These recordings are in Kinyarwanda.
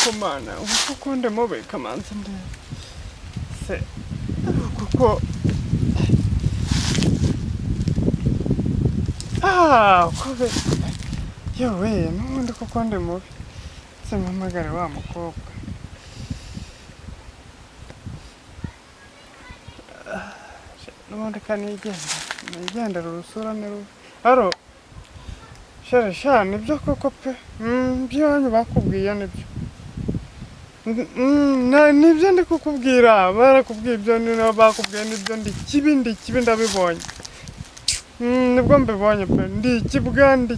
kuko mana kuko mubi kamanzi nde se kuko kube yewe n'ubundi kuko mubi se mpamagare wa mukobwa n'ubundi nigendera urusura n'urubi aro sha nibyo koko pe ibyo bakubwiye nibyo nibyo ndi kukubwira barakubwiye ibyo niba bakubwiye nibyo ndi kibi ndabibonye nibwo mbibonye pe ndi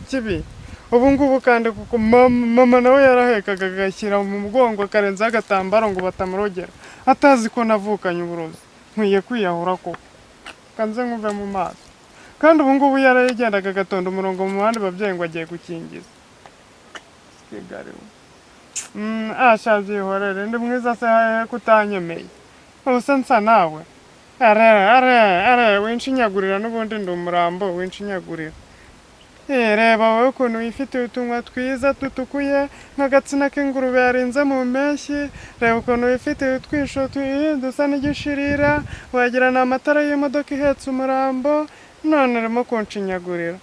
kibi ubu ngubu kandi kuko mama nawe yarahekaga agashyira mu mugongo akarenzaho agatambaro ngo batamurogera atazi ko navukanye uburozi nkwiye kwiyahura koko kanze nkuve mu maso kandi ubu ngubu yaragendaga agatonda umurongo mu bandi babyeyi ngo agiye gukingiza shabyihorere ndi mwiza se kutanyemeye ubuse nsa nawe are winshinyagurira n'ubundi ndi umurambo winshinyagurira reba wowe ukuntu wifitiye utunwa twiza tutukuye nk'agatsina k'ingurube yarinze mu mpeshyi reba ukuntu wifitiye utwisho dusa n'igishirira wagira ni amatara y'imodoka ihetse umurambo none urimo kunshinyagurira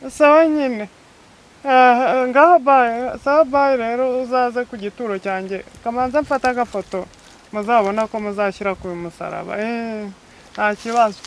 sawa nyine ngaho bayi rero uzaze ku gituro cyanjye kamanza mfata agafoto muzabona ko muzashyira ku musaraba nta kibazo